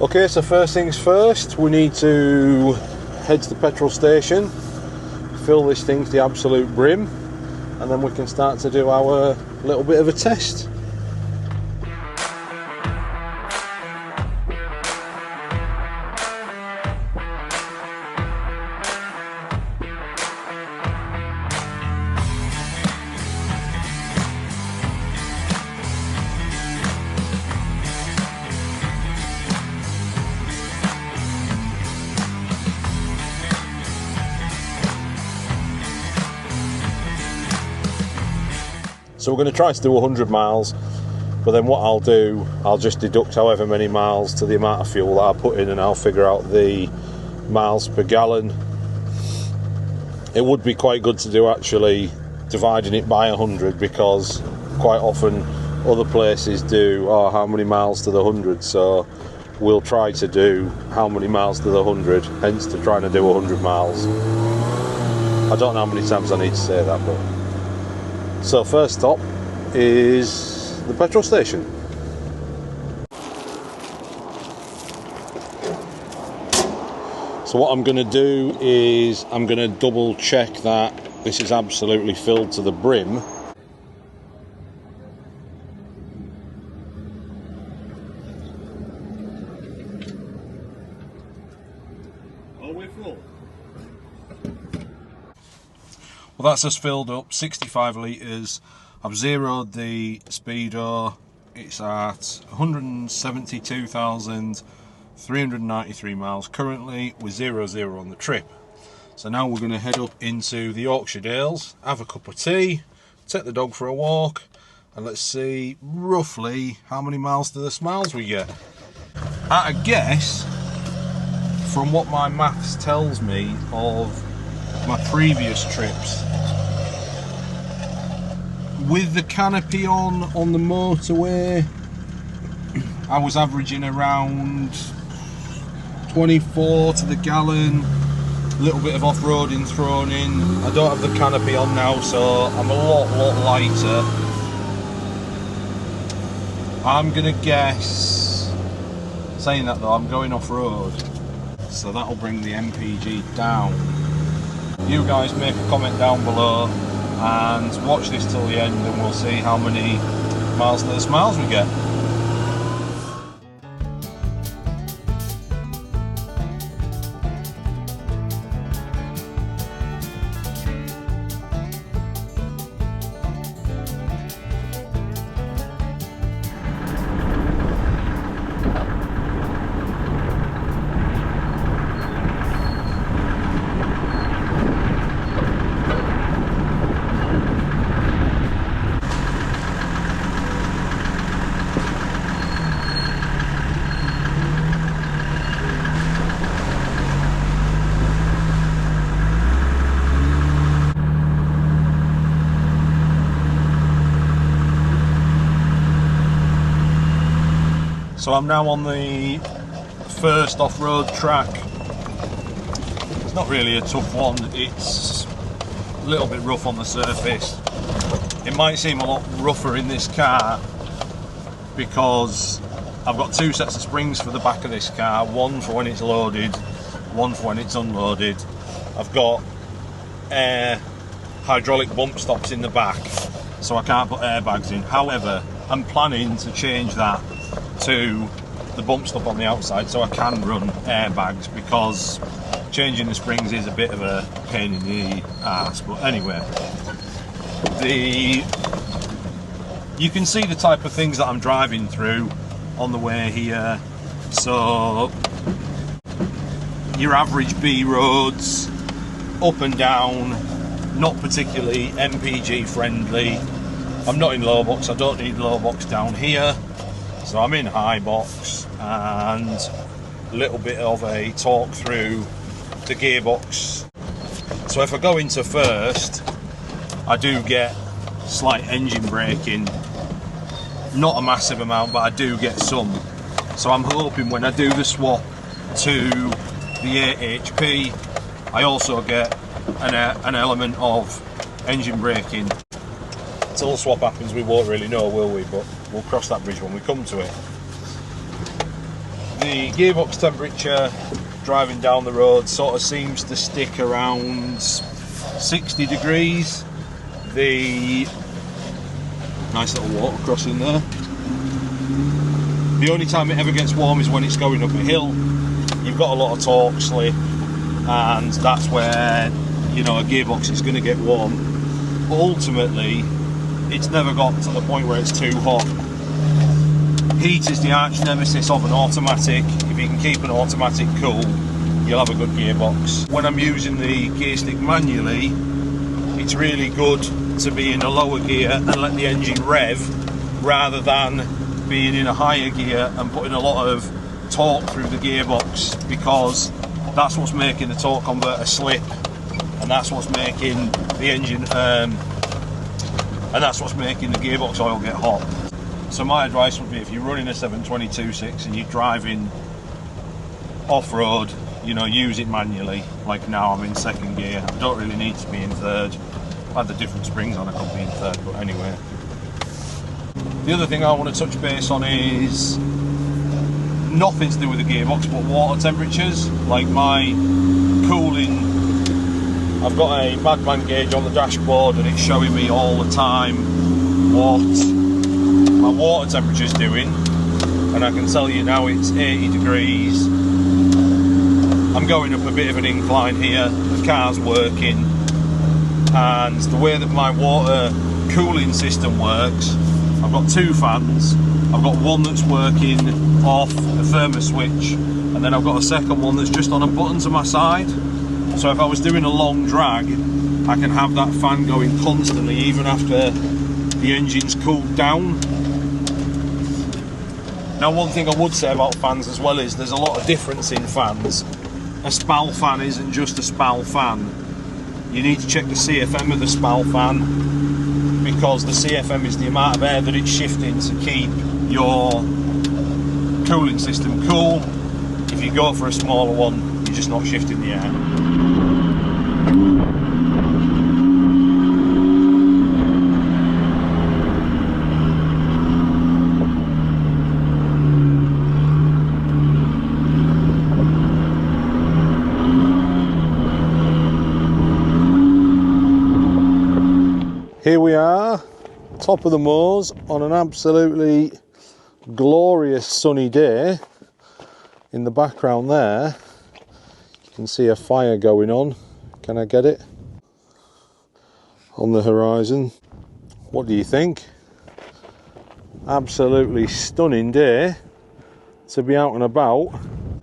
Okay, so first things first, we need to head to the petrol station, fill this thing to the absolute brim, and then we can start to do our little bit of a test. So we're going to try to do 100 miles, but then what I'll do, I'll just deduct however many miles to the amount of fuel that I put in, and I'll figure out the miles per gallon. It would be quite good to do actually dividing it by 100, because quite often other places do, oh, how many miles to the 100, so we'll try to do how many miles to the 100, hence to trying to do 100 miles. I don't know how many times I need to say that, but... So first stop is the petrol station. So what I'm going to do is I'm going to double check that this is absolutely filled to the brim. All the way full. Well, that's just filled up, 65 litres. I've zeroed the speedo. It's at 172,393 miles currently, with 0-0 on the trip. So now we're going to head up into the Yorkshire Dales, have a cup of tea, take the dog for a walk, and let's see roughly how many miles to the smiles we get. At a guess, from what my maths tells me of my previous trips, with the canopy on the motorway, I was averaging around 24 to the gallon, a little bit of off-roading thrown in. I don't have the canopy on now, so I'm a lot lighter. I'm gonna guess, saying that though, I'm going off-road, so that'll bring the MPG down. You guys make a comment down below and watch this till the end, and we'll see how many miles to the smiles we get. So I'm now on the first off-road track. It's not really a tough one, it's a little bit rough on the surface. It might seem a lot rougher in this car because I've got two sets of springs for the back of this car, one for when it's loaded, one for when it's unloaded. I've got hydraulic bump stops in the back, so I can't put airbags in. However, I'm planning to change that to the bump stop on the outside so I can run airbags, because changing the springs is a bit of a pain in the ass. But anyway, you can see the type of things that I'm driving through on the way here. So your average B roads, up and down, not particularly MPG friendly. I'm not in low box, I don't need low box down here. So I'm in high box, and a little bit of a talk through the gearbox. So if I go into first, I do get slight engine braking, not a massive amount, but I do get some. So I'm hoping when I do the swap to the 8HP, I also get an element of engine braking. Until the swap happens, we won't really know, will we? But we'll cross that bridge when we come to it. the gearbox temperature driving down the road sort of seems to stick around 60 degrees. The nice little water crossing there. The only time it ever gets warm is when it's going up a hill. You've got a lot of torque slip, and that's where, you know, a gearbox is going to get warm. But ultimately, it's never got to the point where it's too hot. Heat is the arch nemesis of an automatic. If you can keep an automatic cool, you'll have a good gearbox. When I'm using the gear stick manually, it's really good to be in a lower gear and let the engine rev, rather than being in a higher gear and putting a lot of torque through the gearbox, because that's what's making the torque converter slip, and that's what's making the engine and that's what's making the gearbox oil get hot. So my advice would be, if you're running a 722.6 and you're driving off-road, you know, use it manually. Like now I'm in second gear, I don't really need to be in third. I had the different springs on, I could be in third, but anyway. The other thing I want to touch base on is nothing to do with the gearbox, but water temperatures. Like my cooling, I've got a Madman gauge on the dashboard and it's showing me all the time what my water temperature is doing, and I can tell you now it's 80 degrees. I'm going up a bit of an incline here, the car's working, and the way that my water cooling system works, I've got two fans. I've got one that's working off a thermos switch, and then I've got a second one that's just on a button to my side. So if I was doing a long drag, I can have that fan going constantly even after the engine's cooled down. Now, one thing I would say about fans as well is there's a lot of difference in fans. A SPAL fan isn't just a SPAL fan. You need to check the CFM of the SPAL fan, because the CFM is the amount of air that it's shifting to keep your cooling system cool. If you go for a smaller one, you're just not shifting the air. Here we are, top of the moors on an absolutely glorious sunny day. In the background there, you can see a fire going on. Can I get it? On the horizon. What do you think? Absolutely stunning day to be out and about.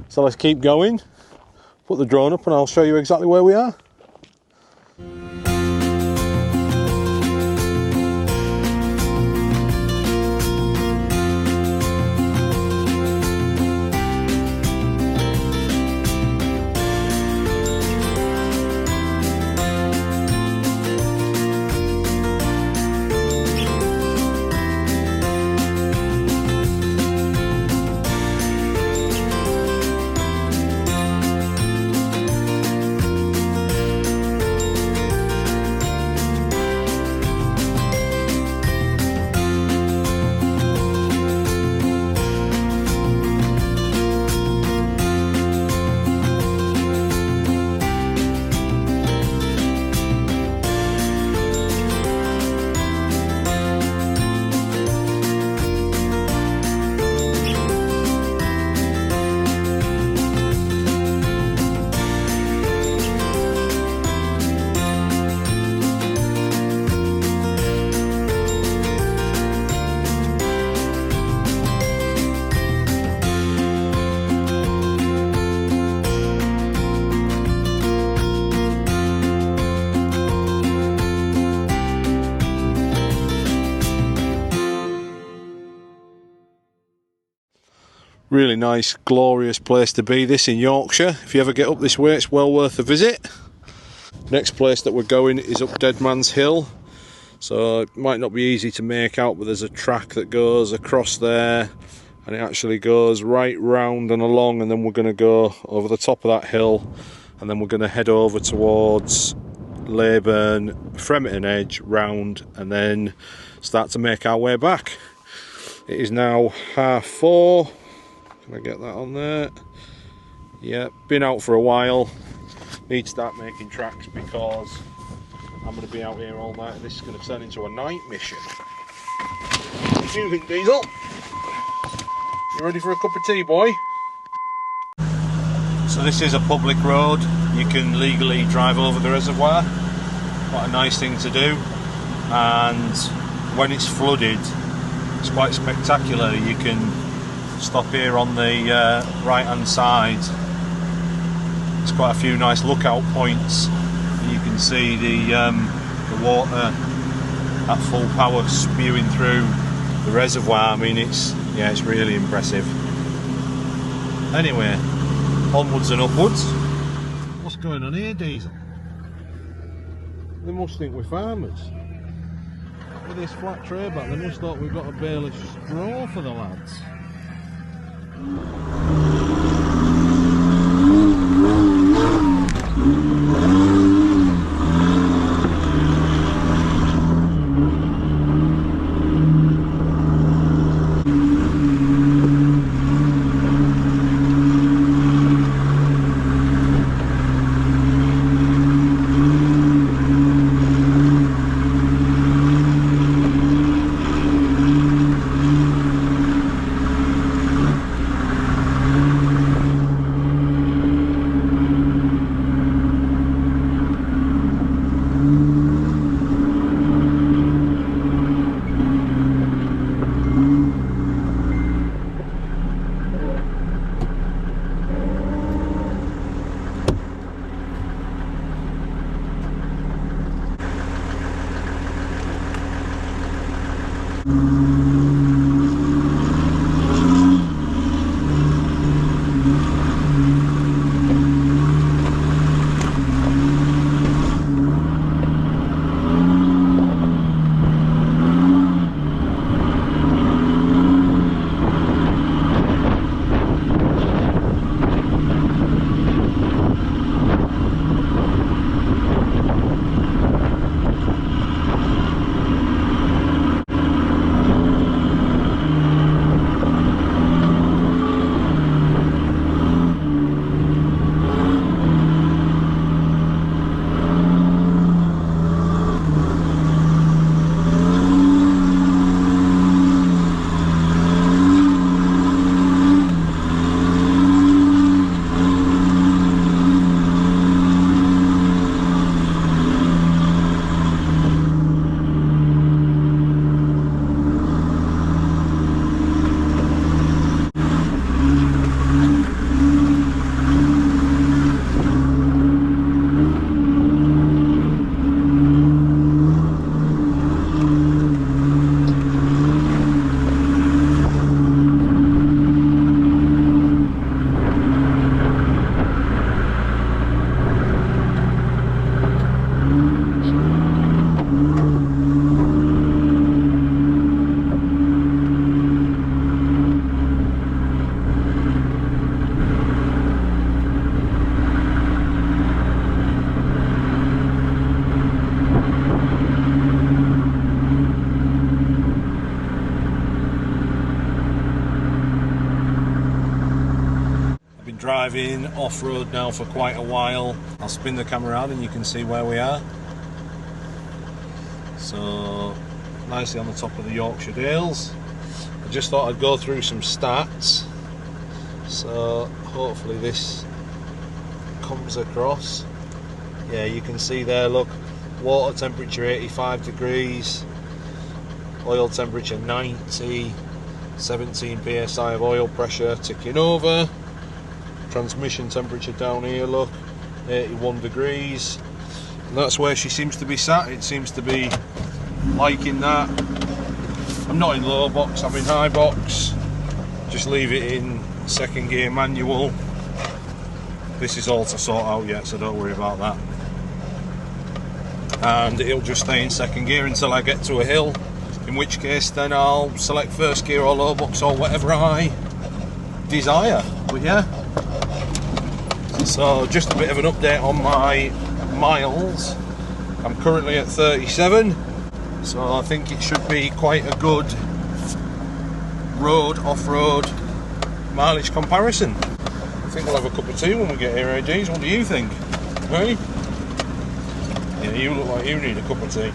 So let's keep going. Put the drone up and I'll show you exactly where we are. Really nice, glorious place to be, this in Yorkshire. If you ever get up this way, it's well worth a visit. Next place that we're going is up Deadman's Hill. So it might not be easy to make out, but there's a track that goes across there, and it actually goes right round and along, and then we're going to go over the top of that hill, and then we're going to head over towards Leyburn, Fremerton Edge, round, and then start to make our way back. It is now 4:30. Can I get that on there? Yeah, been out for a while. Need to start making tracks because I'm going to be out here all night and this is going to turn into a night mission. What do you think, Diesel? You ready for a cup of tea, boy? So this is a public road. You can legally drive over the reservoir. Quite a nice thing to do. And when it's flooded, it's quite spectacular. You can stop here on the right hand side. There's quite a few nice lookout points. You can see the water at full power spewing through the reservoir. I mean, it's really impressive. Anyway, onwards and upwards. What's going on here, Diesel? They must think we're farmers. With this flat tray back, they must thought we've got a bale of straw for the lads. Driving off-road now for quite a while. I'll spin the camera around and you can see where we are. So nicely on the top of the Yorkshire Dales. I just thought I'd go through some stats, so hopefully this comes across. Yeah, you can see there, look, water temperature 85 degrees, oil temperature 90, 17 psi of oil pressure ticking over. Transmission temperature down here, look, 81 degrees, and that's where she seems to be sat. It seems to be liking that. I'm not in low box, I'm in high box. Just leave it in second gear manual. This is all to sort out yet, so don't worry about that. And it'll just stay in second gear until I get to a hill, in which case then I'll select first gear or low box or whatever I desire. But yeah, so just a bit of an update on my miles. I'm currently at 37, so I think it should be quite a good road, off-road mileage comparison. I think we'll have a cup of tea when we get here, AGs. What do you think? Hey? Yeah, you look like you need a cup of tea.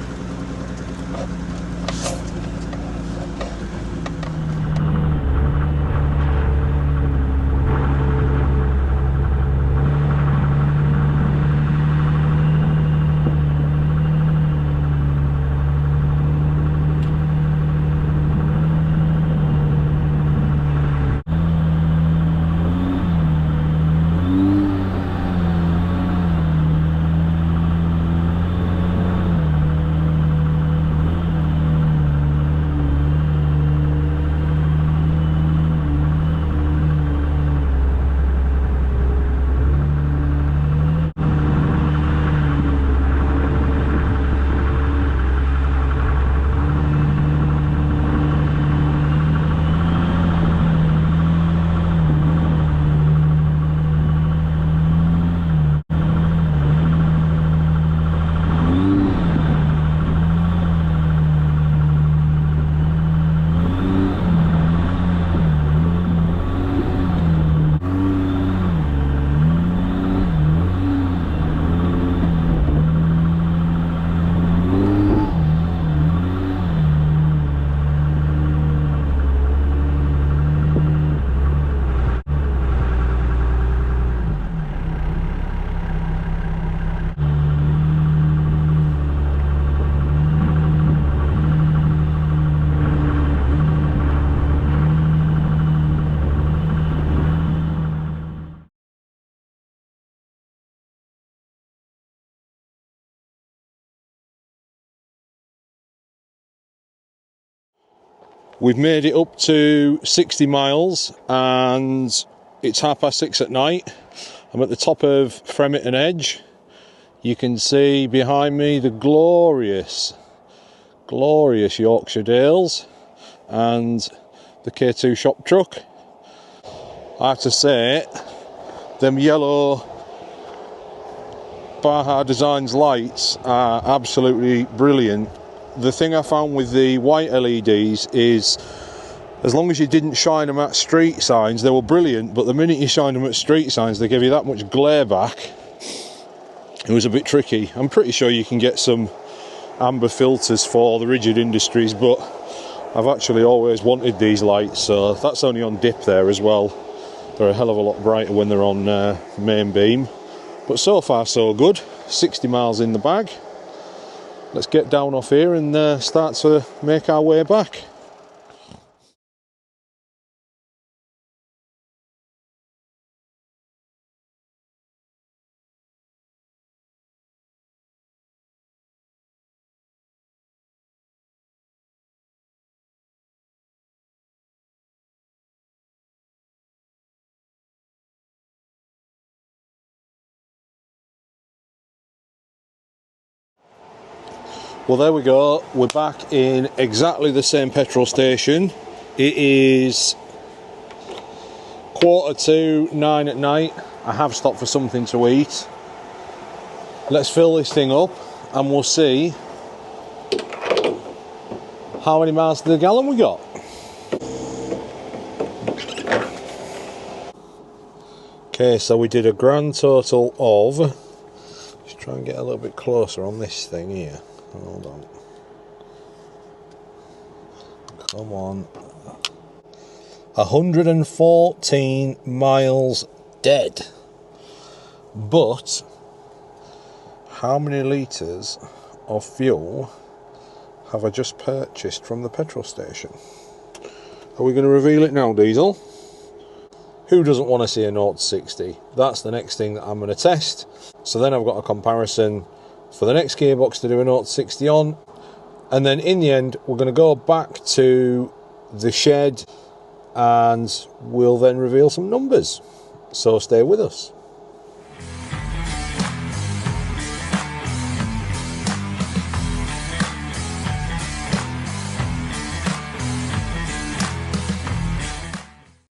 We've made it up to 60 miles and it's 6:30 at night. I'm at the top of Fremerton Edge. You can see behind me the glorious Yorkshire Dales and the K2 shop truck. I have to say, them yellow Baja Designs lights are absolutely brilliant. The thing I found with the white LEDs is, as long as you didn't shine them at street signs, they were brilliant, but the minute you shine them at street signs, they give you that much glare back. It was a bit tricky. I'm pretty sure you can get some amber filters for the Rigid Industries, but I've actually always wanted these lights, so that's only on dip there as well. They're a hell of a lot brighter when they're on main beam. But so far so good. 60 miles in the bag. Let's get down off here and start to make our way back. Well, there we go. We're back in exactly the same petrol station. It is 9:15 at night. I have stopped for something to eat. Let's fill this thing up and we'll see how many miles to the gallon we got. Okay, so we did a grand total of, just try and get a little bit closer on this thing here. Hold on. Come on. 114 miles dead. But how many litres of fuel have I just purchased from the petrol station? Are we going to reveal it now, Diesel? Who doesn't want to see a 0 to 60? That's the next thing that I'm going to test. So then I've got a comparison for the next gearbox to do a 0 to 60 on, and then in the end we're going to go back to the shed and we'll then reveal some numbers, so stay with us.